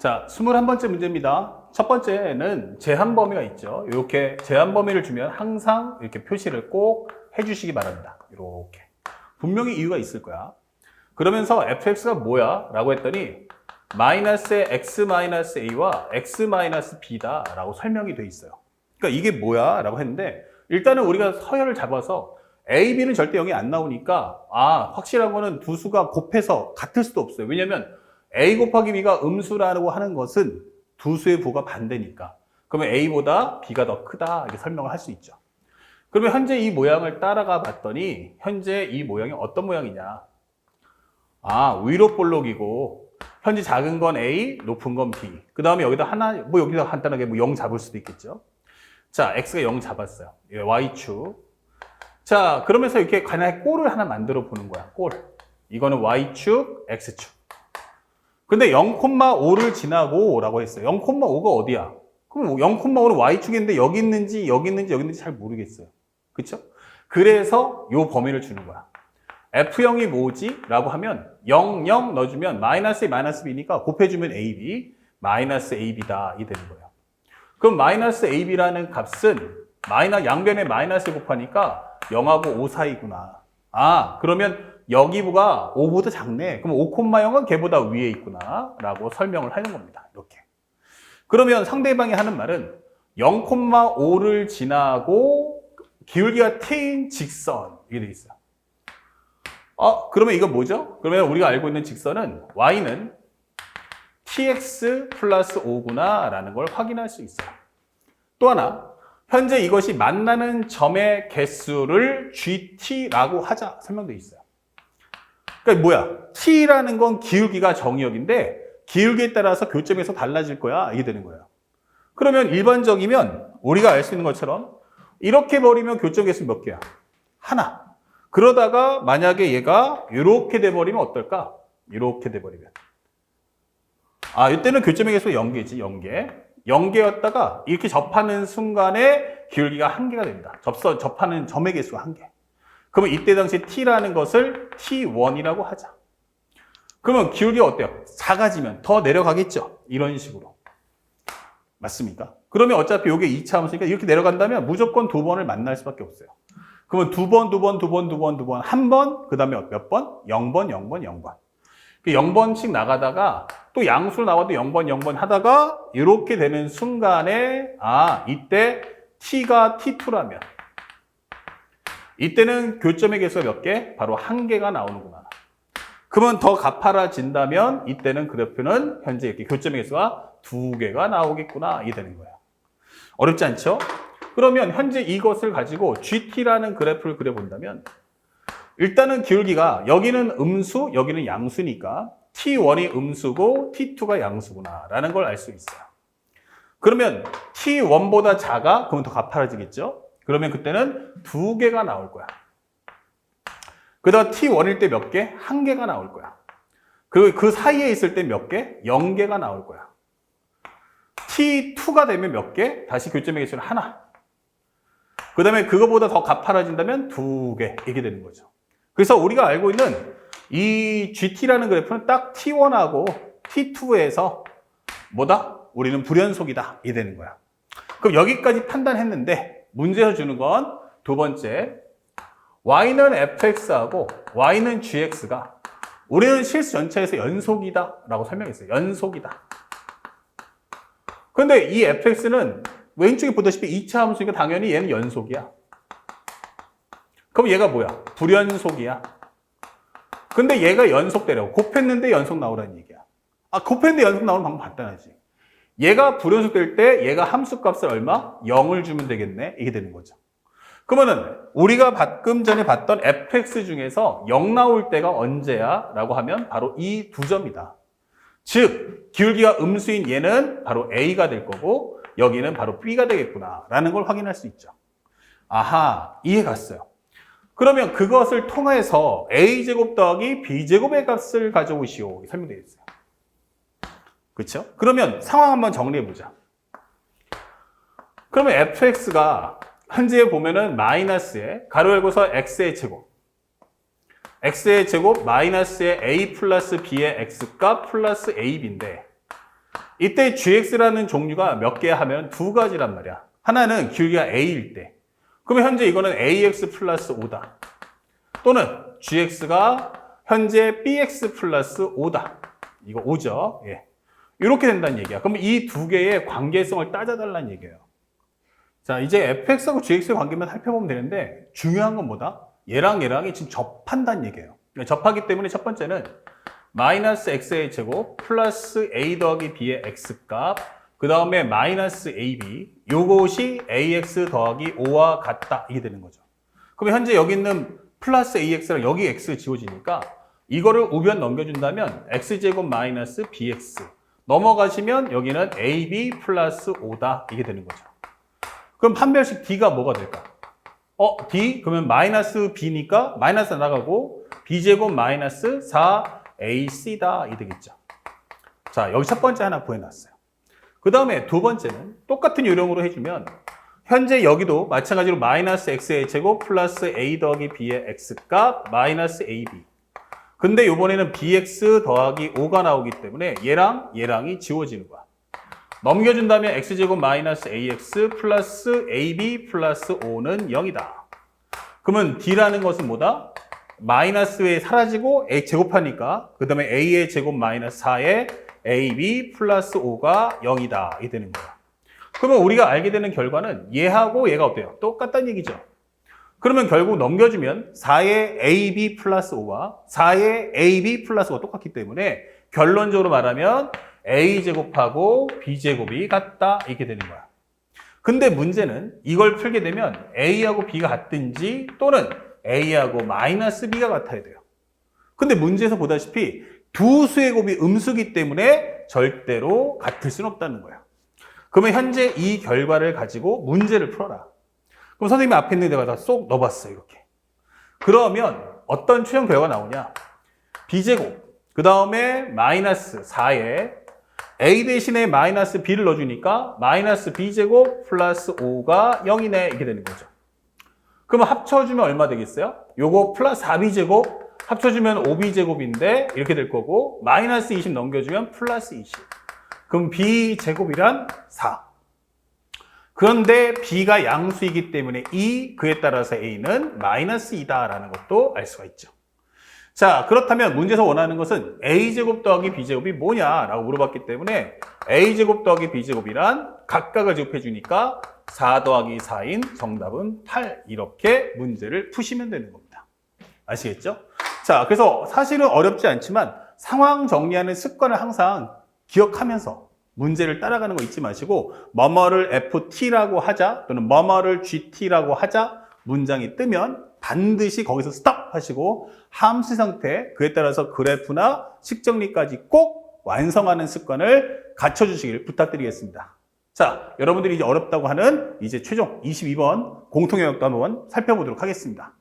자, 21번째 문제입니다. 첫 번째는 제한 범위가 있죠. 이렇게 제한 범위를 주면 항상 이렇게 표시를 꼭 해주시기 바랍니다. 이렇게. 분명히 이유가 있을 거야. 그러면서 fx가 뭐야? 라고 했더니 마이너스의 x-a와 x-b다 라고 설명이 돼 있어요. 그러니까 이게 뭐야? 라고 했는데 일단은 우리가 서열을 잡아서 a, b는 절대 0이 안 나오니까 확실한 거는 두 수가 곱해서 같을 수도 없어요. 왜냐면 a 곱하기 b가 음수라고 하는 것은 두 수의 부가 반대니까. 그러면 a보다 b가 더 크다 이렇게 설명을 할 수 있죠. 그러면 현재 이 모양을 따라가 봤더니 현재 이 모양이 어떤 모양이냐. 위로 볼록이고 현재 작은 건 a, 높은 건 b. 그 다음에 여기다 하나, 여기다 간단하게 0 잡을 수도 있겠죠. 자, x가 0 잡았어요. y축. 자, 그러면서 이렇게 간단하게 꼴을 하나 만들어 보는 거야. 꼴. 이거는 y축, x축. 근데 0,5를 지나고 라고 했어요. 0,5가 어디야? 그럼 0,5는 y축인데 여기 있는지 잘 모르겠어요. 그쵸? 그래서 요 범위를 주는 거야. F0이 뭐지? 라고 하면 0, 0 넣어주면 마이너스 A, 마이너스 B니까 곱해주면 AB, 마이너스 AB다 이 되는 거예요. 그럼 마이너스 AB라는 값은 양변에 마이너스 곱하니까 0하고 5 사이구나. 그러면 여기가 5보다 작네. 그럼 5,0은 걔보다 위에 있구나. 라고 설명을 하는 겁니다. 이렇게. 그러면 상대방이 하는 말은 0,5를 지나고 기울기가 t인 직선. 이게 돼 있어요. 그러면 이건 뭐죠? 그러면 우리가 알고 있는 직선은 y는 tx 플러스 5구나. 라는 걸 확인할 수 있어요. 또 하나. 현재 이것이 만나는 점의 개수를 GT라고 하자 설명되어 있어요. 그러니까 뭐야? T라는 건 기울기가 정의역인데 기울기에 따라서 교점에서 달라질 거야. 이게 되는 거예요. 그러면 일반적이면 우리가 알 수 있는 것처럼 이렇게 버리면 교점 개수 몇 개야? 하나. 그러다가 만약에 얘가 이렇게 돼버리면 어떨까? 이렇게 돼버리면. 이때는 교점의 개수가 0개지. 0개. 0개였다가 이렇게 접하는 순간에 기울기가 1개가 됩니다. 접하는 점의 개수가 1개. 그러면 이때 당시 t라는 것을 t1이라고 하자. 그러면 기울기가 어때요? 작아지면 더 내려가겠죠? 이런 식으로. 맞습니까? 그러면 어차피 이게 2차 함수니까 이렇게 내려간다면 무조건 두 번을 만날 수밖에 없어요. 그러면 두 번, 한 번, 그 다음에 몇 번? 0번, 0번, 0번. 0번씩 나가다가 또 양수로 나와도 0번 하다가 이렇게 되는 순간에 이때 t가 t2라면 이때는 교점의 개수가 몇 개? 바로 1개가 나오는구나. 그러면 더 가파라진다면 이때는 그래프는 현재 이렇게 교점의 개수가 2개가 나오겠구나. 이게 되는 거예요. 어렵지 않죠? 그러면 현재 이것을 가지고 GT라는 그래프를 그려본다면 일단은 기울기가 여기는 음수, 여기는 양수니까 T1이 음수고 T2가 양수구나 라는 걸 알 수 있어요. 그러면 T1보다 작아? 그러면 더 가파라지겠죠? 그러면 그때는 2개가 나올 거야. 그다가 T1일 때 몇 개? 1개가 나올 거야. 그리고 그 사이에 있을 때 몇 개? 0개가 나올 거야. T2가 되면 몇 개? 다시 교점의 개수는 하나. 그 다음에 그거보다 더 가파라진다면 2개. 이게 되는 거죠. 그래서 우리가 알고 있는 이 GT라는 그래프는 딱 T1하고 T2에서 뭐다? 우리는 불연속이다. 이게 되는 거야. 그럼 여기까지 판단했는데 문제에서 주는 건 두 번째 y는 fx하고 y는 gx가 우리는 실수 전체에서 연속이다 라고 설명했어요. 연속이다. 그런데 이 fx는 왼쪽에 보다시피 2차 함수니까 당연히 얘는 연속이야. 그럼 얘가 뭐야? 불연속이야. 근데 얘가 연속되려고 곱했는데 연속 나오라는 얘기야. 곱했는데 연속 나오는 방법 간단하지. 얘가 불연속될 때 얘가 함수값을 얼마? 0을 주면 되겠네. 이게 되는 거죠. 그러면은 우리가 방금 전에 봤던 fx 중에서 0 나올 때가 언제야? 라고 하면 바로 이 두 점이다. 즉 기울기가 음수인 얘는 바로 a가 될 거고 여기는 바로 b가 되겠구나 라는 걸 확인할 수 있죠. 이해 갔어요. 그러면 그것을 통해서 a제곱 더하기 b제곱의 값을 가져오시오. 설명되어 있어요. 그렇죠? 그러면 상황 한번 정리해 보자. 그러면 fx가 현재 보면은 마이너스에 가로 열고서 x의 제곱 x의 제곱 마이너스의 a 플러스 b의 x값 플러스 ab인데 이때 gx라는 종류가 몇 개 하면 두 가지란 말이야. 하나는 기울기가 a일 때. 그러면 현재 이거는 ax 플러스 5다. 또는 gx가 현재 bx 플러스 5다. 이거 5죠. 예. 이렇게 된다는 얘기야. 그러면 이 두 개의 관계성을 따져달라는 얘기예요. 자, 이제 fx하고 gx의 관계만 살펴보면 되는데 중요한 건 뭐다? 얘랑이 지금 접한다는 얘기예요. 접하기 때문에 첫 번째는 마이너스 x의 제곱 플러스 a 더하기 b의 x값 그 다음에 마이너스 ab 요것이 ax 더하기 5와 같다 이게 되는 거죠. 그럼 현재 여기 있는 플러스 ax랑 여기 x 지워지니까 이거를 우변 넘겨준다면 x제곱 마이너스 bx 넘어가시면 여기는 ab 플러스 5다 이게 되는 거죠. 그럼 판별식 d가 뭐가 될까? d 그러면 마이너스 b니까 마이너스 나가고 b제곱 마이너스 4ac다 이 되겠죠. 자, 여기 첫 번째 하나 구해놨어요. 그 다음에 두 번째는 똑같은 요령으로 해주면 현재 여기도 마찬가지로 마이너스 x의 제곱 플러스 a 더하기 b의 x값 마이너스 ab 근데 이번에는 bx 더하기 5가 나오기 때문에 얘랑이 지워지는 거야. 넘겨준다면 x제곱 마이너스 ax 플러스 ab 플러스 5는 0이다. 그러면 d라는 것은 뭐다? 마이너스에 사라지고 a 제곱하니까 그 다음에 a의 제곱 마이너스 4에 ab 플러스 5가 0이다. 이게 되는 거야. 그러면 우리가 알게 되는 결과는 얘하고 얘가 어때요? 똑같다는 얘기죠. 그러면 결국 넘겨주면 4의 ab 플러스 5와 4의 ab 플러스 5가 똑같기 때문에 결론적으로 말하면 a제곱하고 b제곱이 같다 이렇게 되는 거야. 근데 문제는 이걸 풀게 되면 a하고 b가 같든지 또는 a하고 마이너스 b가 같아야 돼요. 근데 문제에서 보다시피 두 수의 곱이 음수기 때문에 절대로 같을 수는 없다는 거야. 그러면 현재 이 결과를 가지고 문제를 풀어라. 그럼 선생님이 앞에 있는 데다가 쏙 넣어봤어 이렇게. 그러면 어떤 최종 결과가 나오냐? b제곱 그 다음에 마이너스 4에 a 대신에 마이너스 b를 넣어주니까 마이너스 b제곱 플러스 5가 0이네 이렇게 되는 거죠. 그러면 합쳐주면 얼마 되겠어요? 요거 플러스 4b제곱 합쳐주면 5b제곱인데 이렇게 될 거고 마이너스 20 넘겨주면 플러스 20 그럼 b제곱이란 4 그런데 b가 양수이기 때문에 그에 따라서 a는 마이너스 2다라는 것도 알 수가 있죠. 자, 그렇다면 문제에서 원하는 것은 a제곱 더하기 b제곱이 뭐냐라고 물어봤기 때문에 a제곱 더하기 b제곱이란 각각을 제곱해 주니까 4 더하기 4인 정답은 8 이렇게 문제를 푸시면 되는 겁니다. 아시겠죠? 자, 그래서 사실은 어렵지 않지만 상황 정리하는 습관을 항상 기억하면서 문제를 따라가는 거 잊지 마시고 뭐뭐를 ft라고 하자 또는 뭐뭐를 gt라고 하자 문장이 뜨면 반드시 거기서 스톱 하시고 함수 상태 그에 따라서 그래프나 식정리까지 꼭 완성하는 습관을 갖춰주시길 부탁드리겠습니다. 자, 여러분들이 이제 어렵다고 하는 이제 최종 22번 공통 영역도 한번 살펴보도록 하겠습니다.